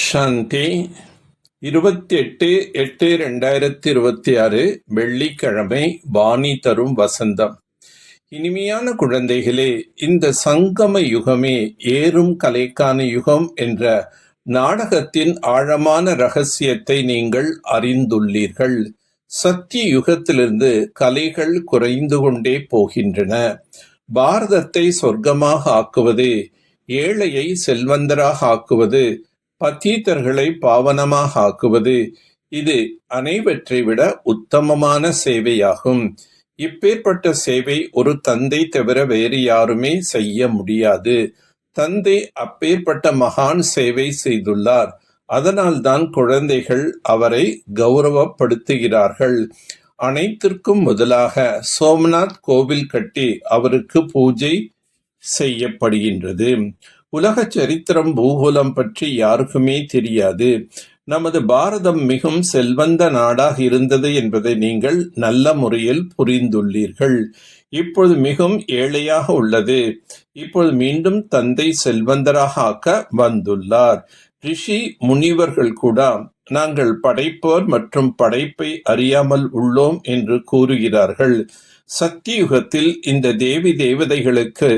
சாந்தி 28/8/2026 வெள்ளிக்கிழமை. வாணி தரும் வசந்தம். இனிமையான குழந்தைகளே, இந்த சங்கம யுகமே ஏறும் கலைக்கான யுகம் என்ற நாடகத்தின் ஆழமான ரகசியத்தை நீங்கள் அறிந்துள்ளீர்கள். சத்திய யுகத்திலிருந்து கலைகள் குறைந்து கொண்டே போகின்றன. பாரதத்தை சொர்க்கமாக ஆக்குவது, ஏழையை செல்வந்தராக ஆக்குவது, பத்தீத்தர்களை பாவனமாக ஆக்குவது, இது அனைவற்றை விட உத்தமமான சேவையாகும். இப்பேற்பட்ட சேவை ஒரு தந்தை தவிர வேறு யாருமே செய்ய முடியாது. தந்தை அப்பேற்பட்ட மகான் சேவை செய்துள்ளார். அதனால்தான் குழந்தைகள் அவரை கௌரவப்படுத்துகிறார்கள். அனைத்திற்கும் முதலாக சோம்நாத் கோவில் கட்டி அவருக்கு பூஜை செய்யப்படுகின்றது. உலக சரித்திரம் பூகோளம் பற்றி யாருக்குமே தெரியாது. நமது பாரதம் மிகவும் செல்வந்த நாடாக இருந்தது என்பதை நீங்கள் நல்ல முறையில் புரிந்துள்ளீர்கள். இப்பொழுது மிகவும் ஏழையாக உள்ளது. இப்பொழுது மீண்டும் தந்தை செல்வந்தராக ஆக்க வந்துள்ளார். ரிஷி முனிவர்கள் கூட நாங்கள் படைப்போர் மற்றும் படைப்பை அறியாமல் உள்ளோம் என்று கூறுகிறார்கள். சத்தியுகத்தில் இந்த தேவி தேவதைகளுக்கு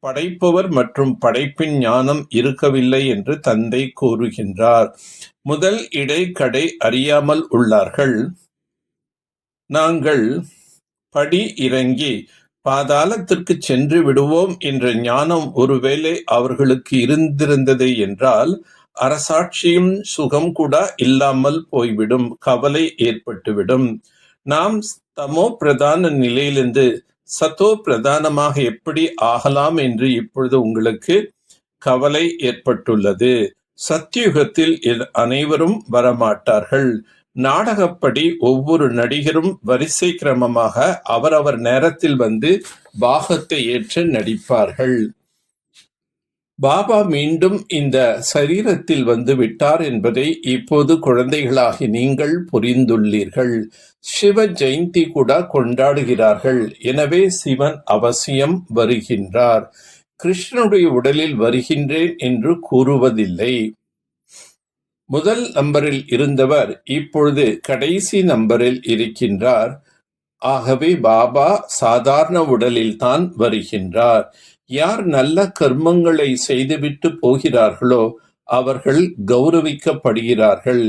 படைப்பவர் மற்றும் படைப்பின் ஞானம் இருக்கவில்லை என்று தந்தை கூறுகின்றார். முதல் இடைக்கடை அறியாமல் உள்ளார்கள். நாங்கள் படி இறங்கி பாதாளத்திற்கு சென்று விடுவோம் என்ற ஞானம் ஒருவேளை அவர்களுக்கு இருந்திருந்தது என்றால் அரசாட்சியும் சுகம் கூட இல்லாமல் போய்விடும், கவலை ஏற்பட்டுவிடும். நாம் தமோ பிரதான நிலையிலிருந்து சத்தோ பிரதானமாக எப்படி ஆகலாம் என்று இப்பொழுது உங்களுக்கு கவலை ஏற்பட்டுள்ளது. சத்தியுகத்தில் அனைவரும் வரமாட்டார்கள். நாடகப்படி ஒவ்வொரு நடிகரும் வரிசை கிரமமாக அவரவர் நேரத்தில் வந்து பாகத்தை ஏற்று நடிப்பார்கள். பாபா மீண்டும் இந்த சரீரத்தில் வந்து விட்டார் என்பதை இப்போது குழந்தைகளாகி நீங்கள் புரிந்துள்ளீர்கள். சிவ ஜெயந்தி கூட கொண்டாடுகிறார்கள். எனவே சிவன் அவசியம் வருகின்றார். கிருஷ்ணனுடைய உடலில் வருகின்றேன் என்று கூறுவதில்லை. முதல் நம்பரில் இருந்தவர் இப்பொழுது கடைசி நம்பரில் இருக்கின்றார். ஆகவே பாபா சாதாரண உடலில் தான் வருகின்றார். யார் நல்ல கர்மங்களை செய்துவிட்டு போகிறார்களோ அவர்கள் கௌரவிக்கப்படுகிறார்கள்.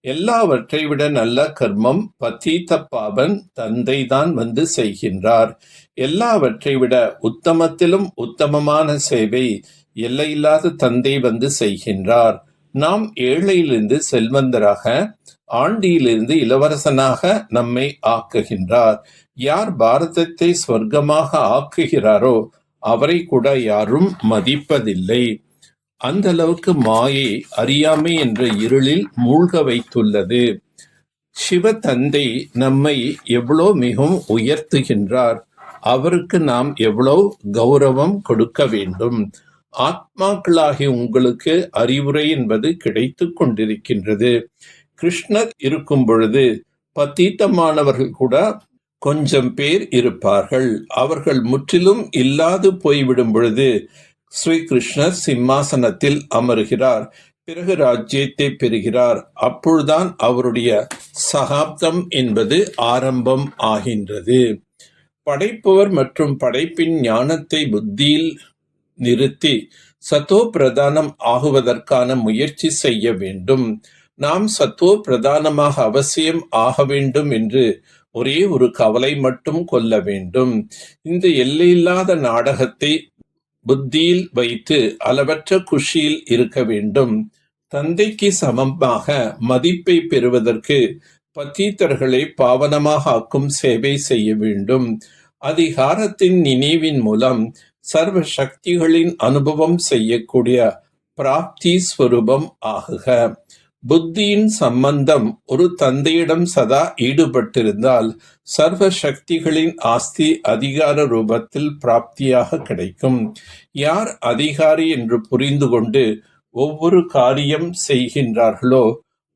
எல்லாவற்றை விட நல்ல கர்மம் பதீத பாவன் தந்தை தான் வந்து செய்கின்றார். எல்லாவற்றை விட உத்தமத்திலும் உத்தமமான சேவை எல்லையில்லாத தந்தை வந்து செய்கின்றார். நாம் ஏழையிலிருந்து செல்வந்தராக, ஆண்டியிலிருந்து இளவரசனாக நம்மை ஆக்குகின்றார். யார் பாரதத்தை ஸ்வர்க்கமாக ஆக்குகிறாரோ அவரை கூட யாரும் மதிப்பதில்லை. அந்த அளவுக்கு மாயை அறியாமை என்ற இருளில் மூழ்க வைத்துள்ளது. சிவ தந்தை நம்மை எவ்வளோ மிகவும் உயர்த்துகின்றார். அவருக்கு நாம் எவ்வளவு கௌரவம் கொடுக்க வேண்டும். ஆத்மாக்களாகி உங்களுக்கு அறிவுரை என்பது கிடைத்து கொண்டிருக்கின்றது. கிருஷ்ணர் இருக்கும் பொழுது பத்தீத்தமானவர்கள் கூட கொஞ்சம் பேர் இருப்பார்கள். அவர்கள் முற்றிலும் இல்லாது போய்விடும் பொழுது ஸ்ரீ கிருஷ்ணர் சிம்மாசனத்தில் அமருகிறார். பிறகு ராஜ்யத்தை பெறுகிறார். அப்பொழுதுதான் அவருடைய சகாப்தம் என்பது ஆரம்பம் ஆகின்றது. படைப்பவர் மற்றும் படைப்பின் ஞானத்தை புத்தியில் நிறுத்தி சத்தோ பிரதானம் ஆகுவதற்கான முயற்சி செய்ய வேண்டும். நாம் சத்தோ பிரதானமாக அவசியம் ஆக வேண்டும் என்று ஒரே ஒரு கவலை மட்டும் கொள்ள வேண்டும். இந்த எல்லையில்லாத நாடகத்தை புத்தியில் வைத்து அளவற்ற குஷியில் இருக்க வேண்டும். தந்தைக்கு சமமாக மதிப்பை பெறுவதற்கு பத்தீத்தர்களை பாவனமாக ஆக்கும் சேவை செய்ய வேண்டும். அதிகாரத்தின் நினைவின் மூலம் சர்வ சக்திகளின் அனுபவம் செய்யக்கூடிய பிராப்தி ஸ்வரூபம் ஆகுக. புத்தியின் சம்பந்தம் ஒரு தந்தையிடம் சதா ஈடுபட்டிருந்தால் சர்வ சக்திகளின் ஆஸ்தி அதிகார ரூபத்தில் பிராப்தியாக கிடைக்கும். யார் அதிகாரி என்று புரிந்து கொண்டு ஒவ்வொரு காரியம் செய்கின்றார்களோ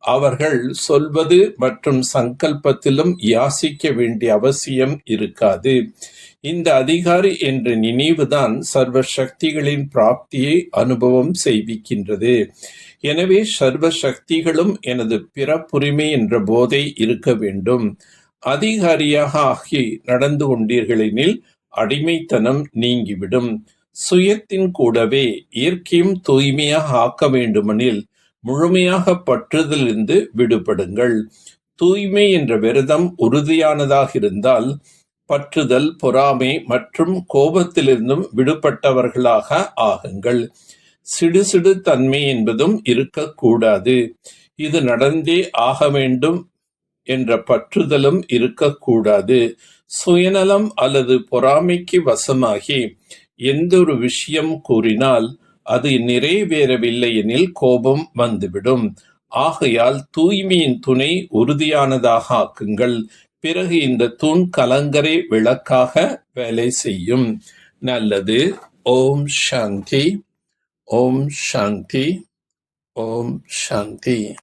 அவர்கள் சொல்வது மற்றும் சங்கல்பத்திலும் யாசிக்க வேண்டிய அவசியம் இருக்காது. இந்த அதிகாரி என்ற நினைவுதான் சர்வ சக்திகளின் பிராப்தியை அனுபவம் செய்விக்கின்றது. எனவே சர்வ சக்திகளும் எனது பிறப்புரிமை என்ற போதை இருக்க வேண்டும். அதிகாரியாக ஆகி நடந்து கொண்டீர்களெனில் அடிமைத்தனம் நீங்கிவிடும். சுயத்தின் கூடவே இயற்கையும் தூய்மையாக ஆக்க வேண்டுமெனில் முழுமையாக பற்றுதலிருந்து விடுபடுங்கள். தூய்மை என்ற விரதம் உறுதியானதாக இருந்தால் பற்றுதல், பொறாமை மற்றும் கோபத்திலிருந்தும் விடுபட்டவர்களாக ஆகுங்கள். சிடுசிடு தன்மை என்பதும் இருக்கக்கூடாது. இது நடந்தே ஆக வேண்டும் என்ற பற்றுதலும் இருக்கக்கூடாது. சுயநலம் அல்லது பொறாமைக்கு வசமாகி எந்த ஒரு விஷயம் கூறினால் அது நிறைவேறவில்லை எனில் கோபம் வந்துவிடும். ஆகையால் தூய்மையின் துணை உறுதியானதாக ஆக்குங்கள். பிறகு இந்த தூண் கலங்கரை விளக்காக வேலை செய்யும். நல்லது. ஓம் சாந்தி. ஓம் சாந்தி. ஓம் சாந்தி.